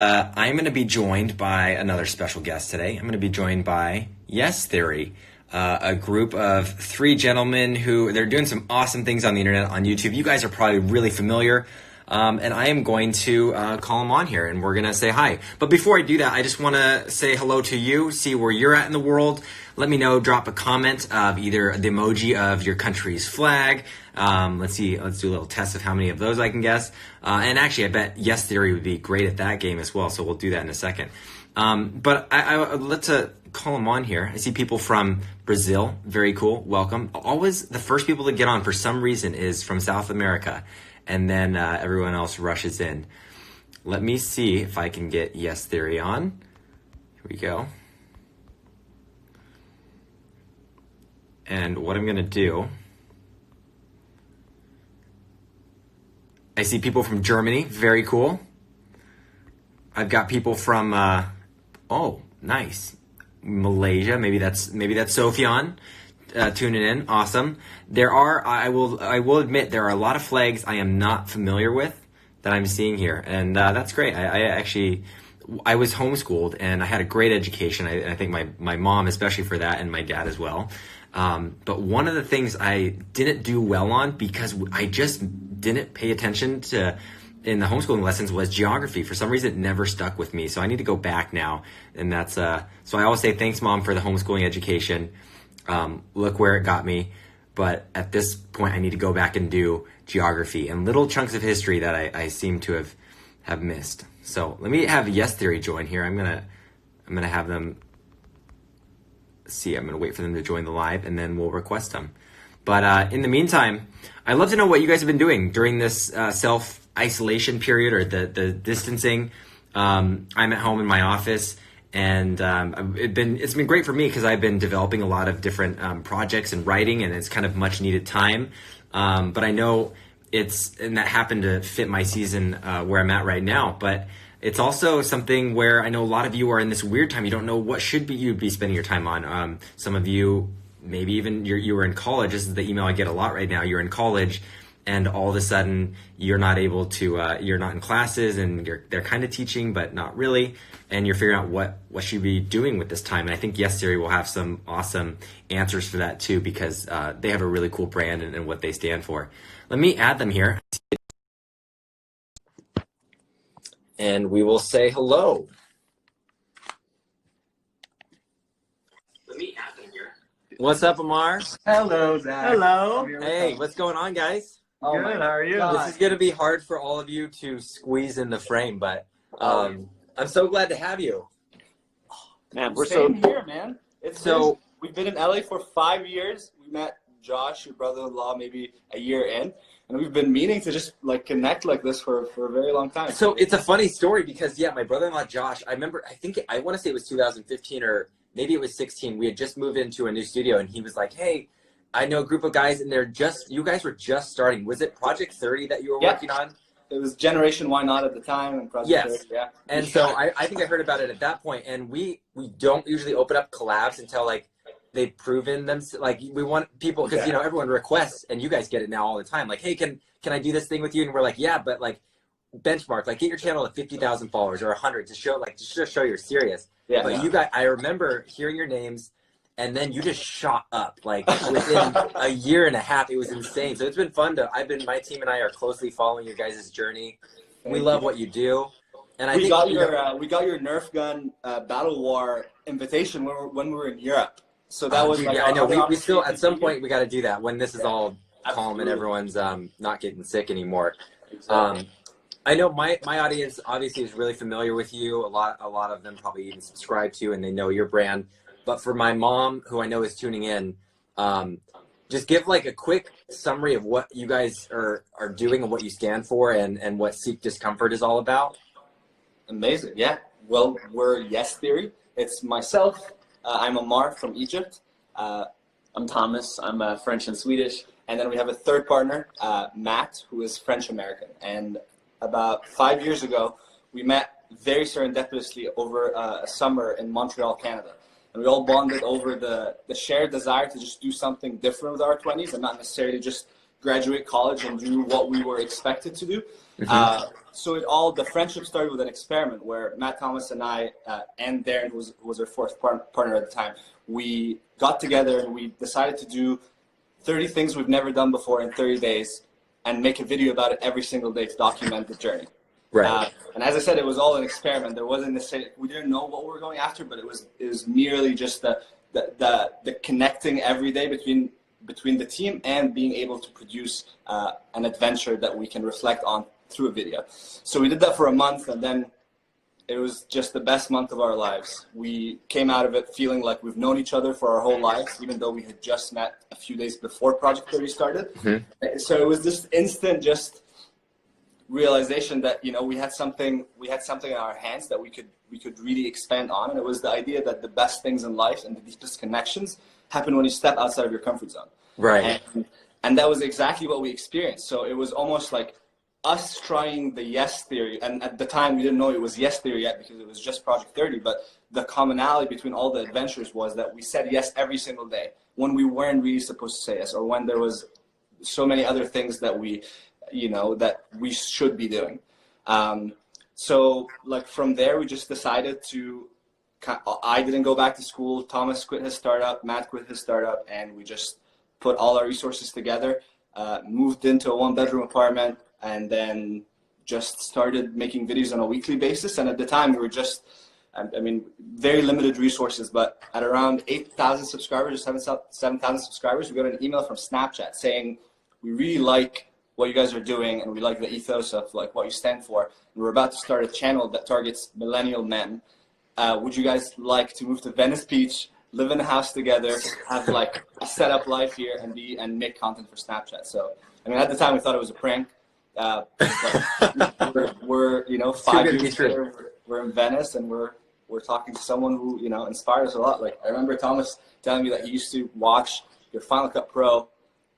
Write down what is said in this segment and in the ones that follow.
I'm going to be joined by another special guest today. I'm going to be joined by Yes Theory, a group of three gentlemen who they're doing some awesome things on the internet on YouTube. You guys are probably really familiar. And I am going to call them on here and we're going to say hi. But before I do that, I just want to say hello to you, see where you're at in the world. Let me know, drop a comment of either the emoji of your country's flag. Let's see, let's do a little test of how many of those I can guess. And actually, I bet Yes Theory would be great at that game as well, so we'll do that in a second. But let's call them on here. I see people from Brazil, very cool, welcome. Always the first people to get on for some reason is from South America. And then everyone else rushes in. Let me see if I can get Yes Theory on. Here we go. And what I'm going to do, I see people from Germany, very cool. I've got people from, oh, nice, Malaysia. Maybe that's Sophian. Tuning in, awesome. There are, I will admit, there are a lot of flags I am not familiar with that I'm seeing here, and that's great. I was homeschooled and I had a great education. I think my mom, especially for that, and my dad as well. But one of the things I didn't do well on because I just didn't pay attention to in the homeschooling lessons was geography. For some reason, it never stuck with me. So I need to go back now, and that's so I always say thanks, Mom, for the homeschooling education. Look where it got me. But at this point, I need to go back and do geography and little chunks of history that I seem to have missed. So let me have Yes Theory join here. I'm gonna have them see. I'm gonna wait for them to join the live, and then we'll request them. But in the meantime, I'd love to know what you guys have been doing during this self-isolation period or the distancing. I'm at home in my office. And it's been great for me because I've been developing a lot of different projects and writing, and it's kind of much needed time. But I know and that happened to fit my season where I'm at right now. But it's also something where I know a lot of you are in this weird time. You don't know what you'd be spending your time on. Some of you, maybe even you were in college. This is the email I get a lot right now. You're in college, and all of a sudden you're not able to, you're not in classes, and they're kind of teaching, but not really. And you're figuring out what should be doing with this time. And I think Yes Theory will have some awesome answers for that too, because they have a really cool brand and what they stand for. Let me add them here. And we will say hello. Let me add them here. What's up, Amar? Hello, Zach. Hello. Hey, what's going on, guys? Oh, good. How are you? This is going to be hard for all of you to squeeze in the frame, but I'm so glad to have you. Man, We're same so here, man. We've been in LA for 5 years. We met Josh, your brother-in-law, maybe a year in, and we've been meaning to just like connect like this for a very long time. So it's a funny story because my brother-in-law Josh, I want to say it was 2015 or maybe it was 16. We had just moved into a new studio, and he was like, "Hey, I know a group of guys, and you guys were just starting. Was it Project 30 that you were working on?" It was Generation Why Not at the time, and Project 30, yeah. And so I think I heard about it at that point, and we don't usually open up collabs until like they've proven them. Like we want people, because everyone requests, and you guys get it now all the time. Like, hey, can I do this thing with you? And we're like, yeah, but like benchmark, like get your channel to 50,000 followers or 100 to show you're serious. Yeah. But you guys, I remember hearing your names. And then you just shot up like within a year and a half. It was insane. So it's been fun my team and I are closely following your guys' journey. We love what you do. And we got your Nerf gun Battle War invitation when we were in Europe. So that was I know we still at some point we got to do that when this is all calm and everyone's not getting sick anymore. Exactly. I know my audience obviously is really familiar with you. A lot of them probably even subscribe to, and they know your brand. But for my mom, who I know is tuning in, just give like a quick summary of what you guys are doing and what you stand for and what Seek Discomfort is all about. Amazing. Yeah. Well, we're Yes Theory. It's myself. I'm Amar from Egypt. I'm Thomas. I'm French and Swedish. And then we have a third partner, Matt, who is French American. And about 5 years ago, we met very serendipitously over a summer in Montreal, Canada. And we all bonded over the shared desire to just do something different with our 20s and not necessarily just graduate college and do what we were expected to do. So the friendship started with an experiment where Matt Thomas and I, and Darren, who was our fourth partner at the time, we got together and we decided to do 30 things we've never done before in 30 days and make a video about it every single day to document the journey. Right. And as I said, it was all an experiment. There wasn't necessarily, we didn't know what we were going after, but it was merely just the connecting every day between the team and being able to produce an adventure that we can reflect on through a video. So we did that for a month, and then it was just the best month of our lives. We came out of it feeling like we've known each other for our whole lives, even though we had just met a few days before Project 30 started. So it was this instant just realization that, you know, we had something in our hands that we could really expand on, and it was the idea that the best things in life and the deepest connections happen when you step outside of your comfort zone. Right. And that was exactly what we experienced. So it was almost like us trying the yes theory, and at the time we didn't know it was yes theory yet because it was just Project 30, but the commonality between all the adventures was that we said yes every single day when we weren't really supposed to say yes, or when there was so many other things that we should be doing. So like from there, we just decided to, I didn't go back to school, Thomas quit his startup, Matt quit his startup, and we just put all our resources together, moved into a 1-bedroom apartment, and then just started making videos on a weekly basis. And at the time we were just, I mean, very limited resources, but at around 8,000 subscribers or 7,000 subscribers, we got an email from Snapchat saying, we really like what you guys are doing and we like the ethos of like what you stand for. And we're about to start a channel that targets millennial men. Would you guys like to move to Venice Beach, live in a house together, have like a set up life here and make content for Snapchat? So, I mean, at the time we thought it was a prank. We're 5 years later, we're in Venice and we're talking to someone who, you know, inspired us a lot. Like I remember Thomas telling me that he used to watch your Final Cut Pro.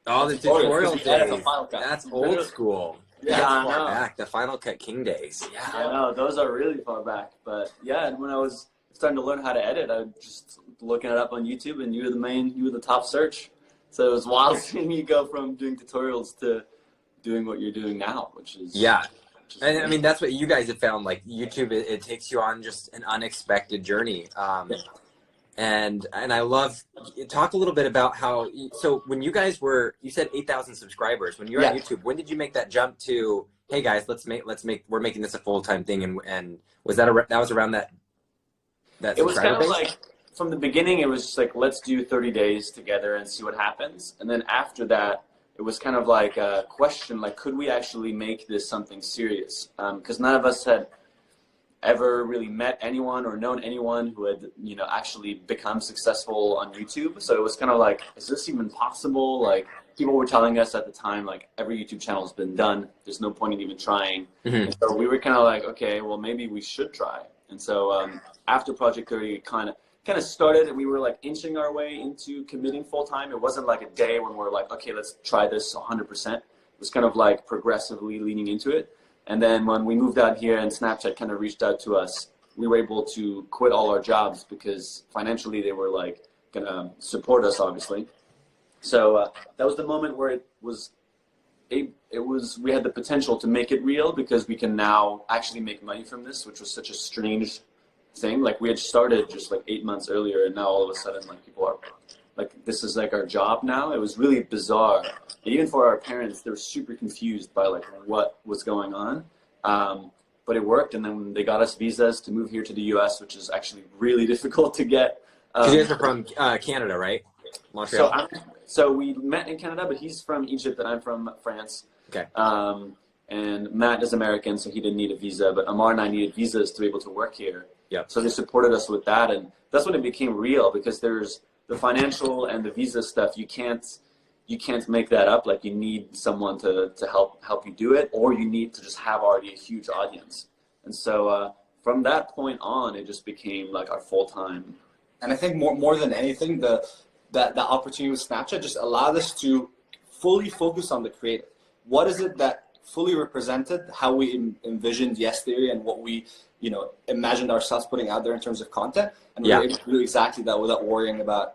Oh, the tutorial days. That's old school. Yeah, I know. Back, the Final Cut King days. Yeah, I know. Those are really far back. But yeah, and when I was starting to learn how to edit, I was just looking it up on YouTube, and you were the top search. So it was wild seeing you go from doing tutorials to doing what you're doing now, which is and I mean that's what you guys have found. Like YouTube, it takes you on just an unexpected journey. And I love, talk a little bit about how, so when you guys were, you said 8,000 subscribers, when you were on YouTube, when did you make that jump to, hey guys, we're making this a full-time thing, and was that was around that it was kind of like, from the beginning, it was just like, let's do 30 days together and see what happens. And then after that, it was kind of like a question, like, could we actually make this something serious? Because none of us had ever really met anyone or known anyone who had, you know, actually become successful on YouTube. So it was kind of like, is this even possible? Like, people were telling us at the time, like, every YouTube channel has been done. There's no point in even trying. And so we were kind of like, okay, well, maybe we should try. And so after Project 30 kind of started, and we were like inching our way into committing full time. It wasn't like a day when we're like, okay, let's try this 100%. It was kind of like progressively leaning into it. And then when we moved out here and Snapchat kind of reached out to us, we were able to quit all our jobs because financially they were like gonna support us, obviously. So that was the moment where we had the potential to make it real because we can now actually make money from this, which was such a strange thing. Like we had started just like 8 months earlier, and now all of a sudden like people are like, this is like our job now. It was really bizarre. And even for our parents, they were super confused by like what was going on. But it worked, and then they got us visas to move here to the US, which is actually really difficult to get. You guys are from Canada, right? Montreal. So we met in Canada, but he's from Egypt and I'm from France. Okay. And Matt is American, so he didn't need a visa, but Amar and I needed visas to be able to work here. Yeah. So they supported us with that, and that's when it became real, because there's the financial and the visa stuff. You can't make that up. Like, you need someone to help you do it, or you need to just have already a huge audience. And so from that point on, it just became like our full time. And I think more than anything, the opportunity with Snapchat just allowed us to fully focus on the creative. What is it that fully represented how we envisioned Yes Theory and what we, imagined ourselves putting out there in terms of content, and we were able to do exactly that without worrying about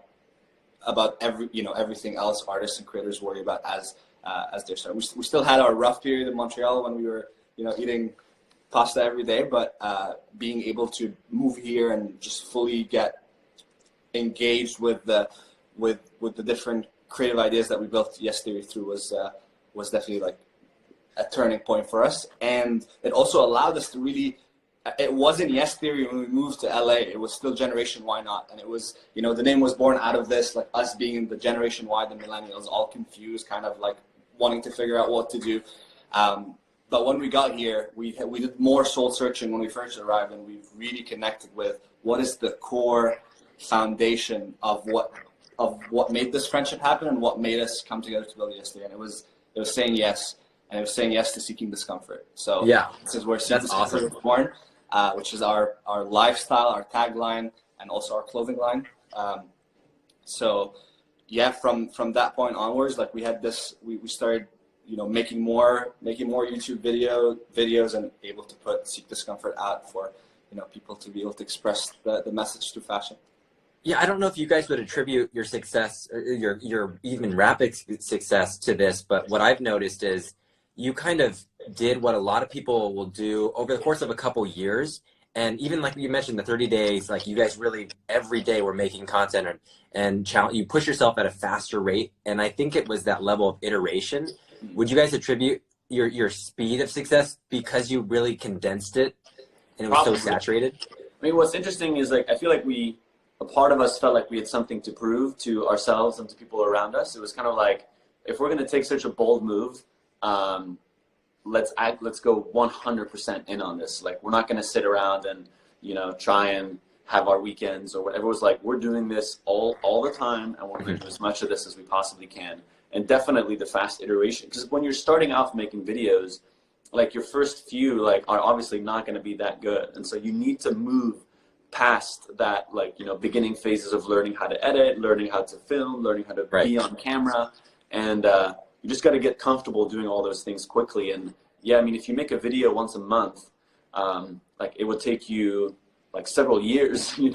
everything else artists and creators worry about as as their start. We still had our rough period in Montreal when we were, eating pasta every day, but being able to move here and just fully get engaged with the different creative ideas that we built Yes Theory through was definitely like a turning point for us. And it also allowed us to really, it wasn't Yes Theory when we moved to LA, it was still Generation Why Not. And it was, the name was born out of this, like us being the Generation Y, the millennials, all confused, kind of like wanting to figure out what to do. But when we got here, we did more soul searching when we first arrived, and we've really connected with what is the core foundation of what made this friendship happen and what made us come together to build Yes Theory. And it was saying yes, and it was saying yes to seeking discomfort. So yeah, this is where that's awesome. was born, which is our lifestyle, our tagline, and also our clothing line. So yeah, from that point onwards, like we had this, we started, making more YouTube videos and able to seek discomfort out for, people to be able to express the message through fashion. Yeah, I don't know if you guys would attribute your success, or your even rapid success to this, but what I've noticed is you kind of did what a lot of people will do over the course of a couple years. And even like you mentioned, the 30 days, like you guys really every day were making content and you push yourself at a faster rate. And I think it was that level of iteration. Would you guys attribute your speed of success because you really condensed it and it was so saturated? I mean, what's interesting is like, I feel like a part of us felt like we had something to prove to ourselves and to people around us. It was kind of like, if we're going to take such a bold move, let's go 100% in on this. Like, we're not going to sit around and, try and have our weekends or whatever. It was like, we're doing this all the time, and we're going to do as much of this as we possibly can. And definitely the fast iteration, because when you're starting off making videos, like your first few like are obviously not going to be that good. And so you need to move past that, like, beginning phases of learning how to edit, learning how to film, learning how to be on camera. And you just got to get comfortable doing all those things quickly. And yeah, I mean, if you make a video once a month, like it would take you like several years, to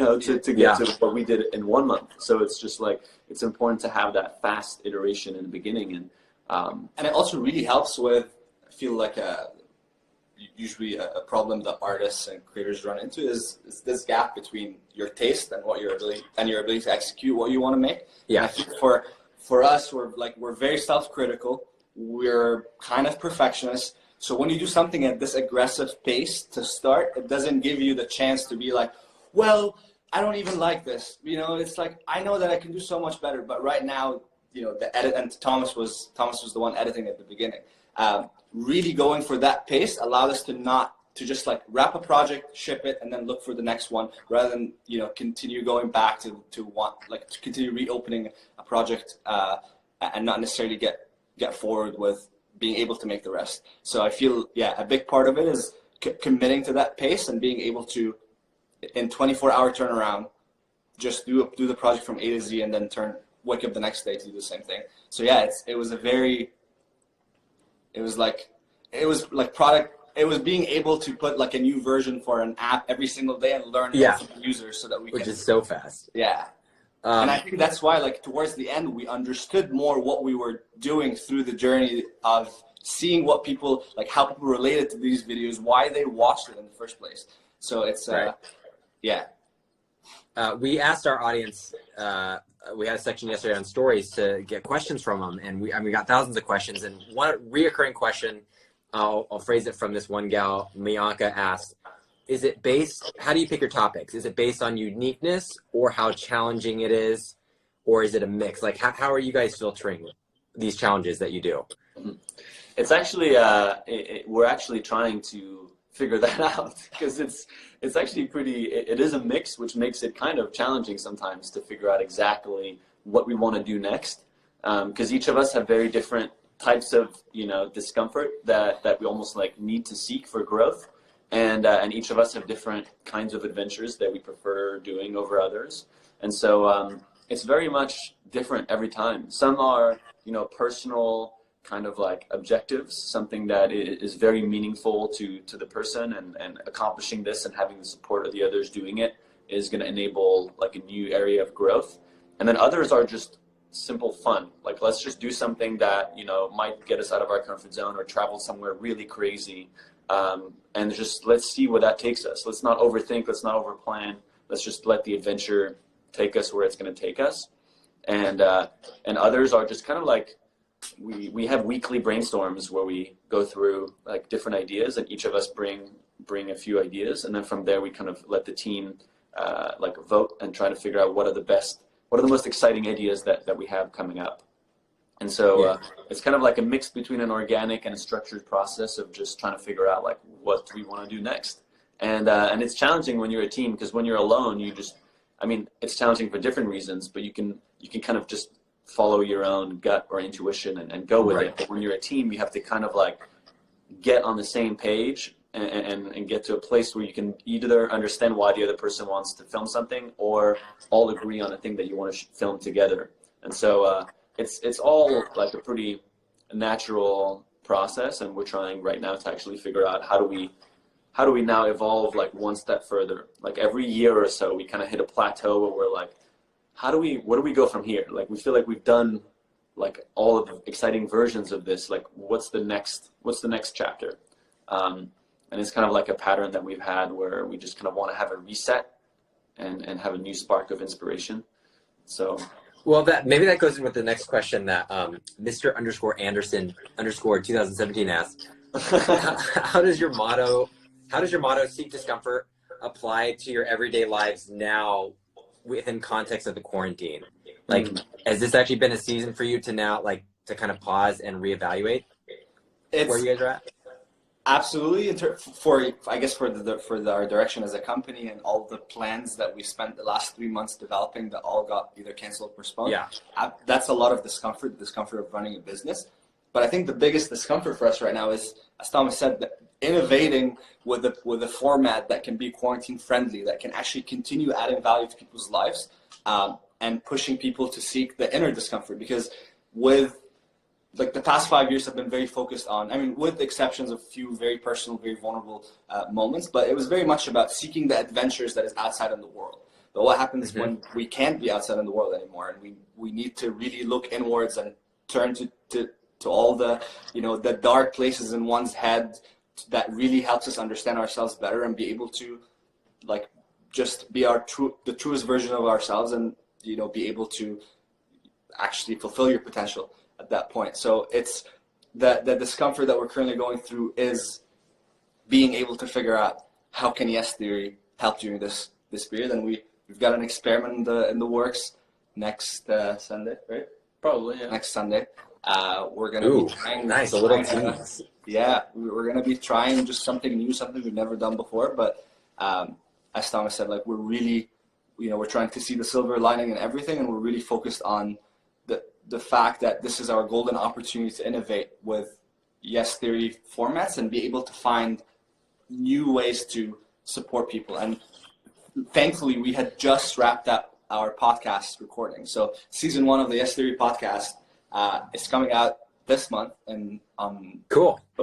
get to what we did in 1 month. So it's just like, it's important to have that fast iteration in the beginning. And it also really helps with, I feel like usually a problem that artists and creators run into is this gap between your taste and your ability to execute what you want to make. Yeah. And I think for us, we're very self-critical. We're kind of perfectionists. So when you do something at this aggressive pace to start, it doesn't give you the chance to be like, well, I don't even like this. It's like, I know that I can do so much better, but right now, the edit, and Thomas was the one editing at the beginning. Really going for that pace allowed us to just like wrap a project, ship it, and then look for the next one, rather than continue going back to continue reopening a project and not necessarily get forward with being able to make the rest. So I feel a big part of it is committing to that pace and being able to, in 24-hour turnaround, just do the project from A to Z, and then wake up the next day to do the same thing. So yeah, it was being able to put like a new version for an app every single day and learn from the users so that which is so fast. Yeah. And I think that's why, like, towards the end, we understood more what we were doing through the journey of seeing what people, like, how people related to these videos, why they watched it in the first place. So it's, we asked our audience, we had a section yesterday on stories to get questions from them, and we got thousands of questions. And one reoccurring question, I'll phrase it from this one gal, Mianka, asked, how do you pick your topics? Is it based on uniqueness or how challenging it is? Or is it a mix? Like, how are you guys filtering these challenges that you do? It's actually, we're actually trying to figure that out, because it's actually it is a mix, which makes it kind of challenging sometimes to figure out exactly what we want to do next. Because each of us have very different types of, discomfort that we almost like need to seek for growth. And each of us have different kinds of adventures that we prefer doing over others. And so it's very much different every time. Some are, personal kind of like objectives, something that is very meaningful to the person, and accomplishing this and having the support of the others doing it is going to enable like a new area of growth. And then others are just simple fun. Like, let's just do something that, you know, might get us out of our comfort zone or travel somewhere really crazy. And just let's see where that takes us. Let's not overthink. Let's not overplan. Let's just let the adventure take us where it's going to take us. And others are just kind of like, we have weekly brainstorms where we go through like different ideas, and each of us bring a few ideas, and then from there we kind of let the team like vote and try to figure out what are the most exciting ideas that we have coming up. And so it's kind of like a mix between an organic and a structured process of just trying to figure out like what do we want to do next. And it's challenging when you're a team, because when you're alone, it's challenging for different reasons, but you can kind of just follow your own gut or intuition and go with it. But when you're a team, you have to kind of like get on the same page and get to a place where you can either understand why the other person wants to film something, or all agree on a thing that you want to film together. And so it's all like a pretty natural process, and we're trying right now to actually figure out how do we now evolve like one step further. Like every year or so, we kind of hit a plateau where we're like, where do we go from here? Like we feel like we've done like all of the exciting versions of this. Like what's the next chapter? And it's kind of like a pattern that we've had where we just kind of want to have a reset and have a new spark of inspiration. So. Well, maybe that goes in with the next question that Mr_Anderson_2017 asked. How does your motto seek discomfort apply to your everyday lives now within context of the quarantine? Like, has this actually been a season for you to now, like, to kind of pause and reevaluate where you guys are at? Absolutely. For our direction as a company and all the plans that we spent the last 3 months developing that all got either canceled or postponed. Yeah. That's a lot of discomfort of running a business. But I think the biggest discomfort for us right now is, as Thomas said, that innovating with a format that can be quarantine friendly, that can actually continue adding value to people's lives, and pushing people to seek the inner discomfort. Because with like the past 5 years have been very focused on, with the exceptions of a few very personal, very vulnerable moments, but it was very much about seeking the adventures that is outside in the world. But what happens when we can't be outside in the world anymore, and we need to really look inwards and turn to all the, the dark places in one's head that really helps us understand ourselves better and be able to like just be the truest version of ourselves, and be able to actually fulfill your potential at that point. So it's the discomfort that we're currently going through is being able to figure out how can yes theory help during this period. And we've got an experiment in the works next Sunday, right? Probably, yeah. Next Sunday. We're going to be trying. Nice, a little tease. Yeah, we're going to be trying just something new, something we've never done before. But as Thomas said, like we're really, we're trying to see the silver lining in everything, and we're really focused on the fact that this is our golden opportunity to innovate with yes theory formats and be able to find new ways to support people. And thankfully, we had just wrapped up our podcast recording. So season 1 of the Yes Theory podcast is coming out this month and on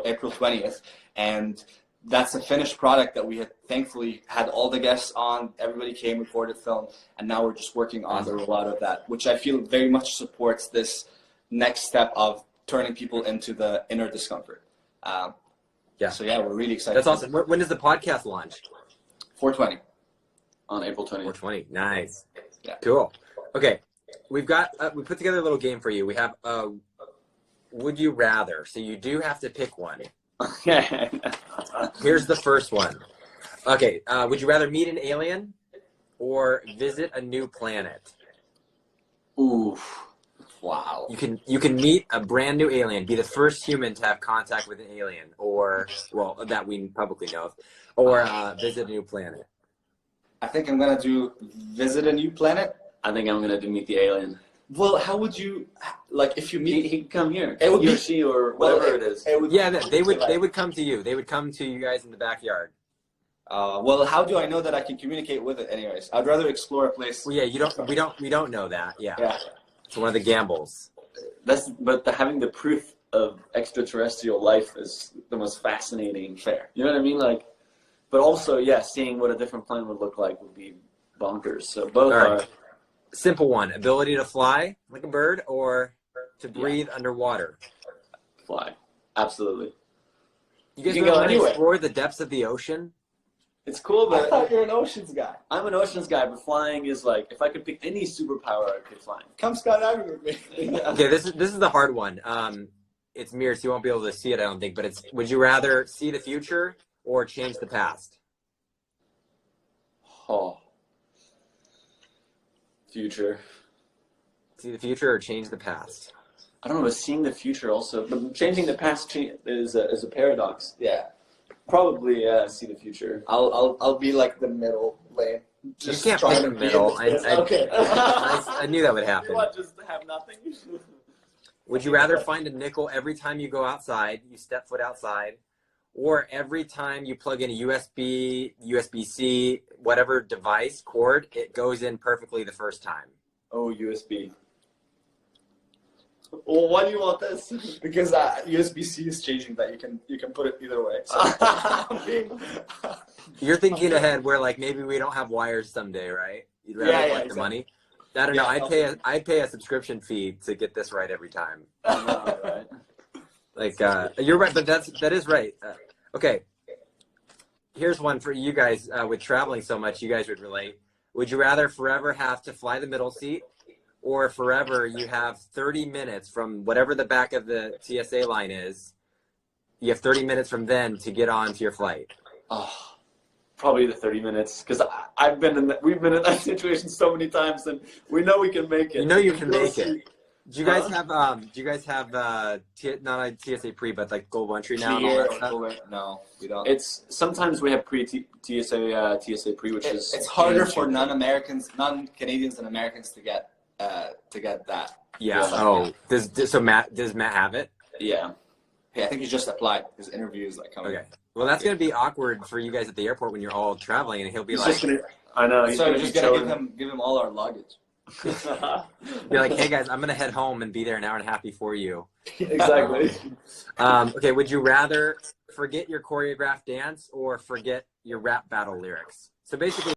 April 20th. And that's a finished product that we had thankfully had all the guests on. Everybody came, recorded, filmed, and now we're just working on the rollout of that, which I feel very much supports this next step of turning people into the inner discomfort. So yeah, we're really excited. That's awesome. When does the podcast launch? 4/20. On April 20th. 4/20. Nice. Yeah. Cool. Okay. We've got, we put together a little game for you. We have Would You Rather. So you do have to pick one. Here's the first one. Okay. Would you rather meet an alien or visit a new planet? Ooh. Wow. You can meet a brand new alien, be the first human to have contact with an alien, or, well, that we publicly know of, or visit a new planet. I think I'm going to do visit a new planet. I think I'm going to meet the alien. Well, how would you, like, if you meet... He'd come here. It would he be, or she or whatever it is. They would come to you. They would come to you guys in the backyard. Well, how do I know that I can communicate with it anyways? I'd rather explore a place. Well, yeah, we don't know that. Yeah. It's one of the gambles. But having the proof of extraterrestrial life is the most fascinating. Fair. You know what I mean? Like, but also, yeah, seeing what a different planet would look like would be bonkers. So both Simple one: ability to fly like a bird, or to breathe underwater. Fly. Absolutely. You guys can really go want to anywhere. explore the depths of the ocean? It's cool, I but thought you're an oceans guy. I'm an oceans guy, but flying is like, if I could pick any superpower, I'd pick flying. Come skydiving with me. Okay, this is the hard one. It's mirrored, so you won't be able to see it, I don't think. But it's: would you rather see the future or change the past? Oh. Future. See the future or change the past? I don't know, but seeing the future also, but changing the past is a paradox. Yeah. Probably see the future. I'll be like the middle lane. Just you can't pick the middle. Okay. I knew that would happen. You want just to have nothing? Would you rather find a nickel every time you go outside, you step foot outside, or every time you plug in a USB, USB-C, whatever device, cord, it goes in perfectly the first time? Oh, USB. Well, why do you want this? Because USB-C is changing that. You can put it either way. So. You're thinking ahead where like maybe we don't have wires someday, right? You'd rather collect the exactly. money. I don't know. I'd pay a subscription fee to get this right every time. I know, right? Like you're right, but that is right. Okay, here's one for you guys. With traveling so much, you guys would relate. Would you rather forever have to fly the middle seat, or forever you have 30 minutes from whatever the back of the TSA line is? You have 30 minutes from then to get on to your flight. Oh, probably the 30 minutes, because we've been in that situation so many times, and we know we can make it. You know you can make it. Do you guys have not a TSA pre, but like global entry now? And all that stuff? No, we don't. It's sometimes we have TSA pre, which is It's harder for non-Canadians and Americans to get that. Yeah. Oh, does Matt have it? Yeah. Hey, I think he just applied. His interview is like coming. Okay. Well, that's gonna be awkward for you guys at the airport when you're all traveling, and he'll be like, I know. So we're just gonna give him all our luggage. Be like, hey guys, I'm gonna head home and be there an hour and a half before you. Exactly. Okay, would you rather forget your choreographed dance or forget your rap battle lyrics? So basically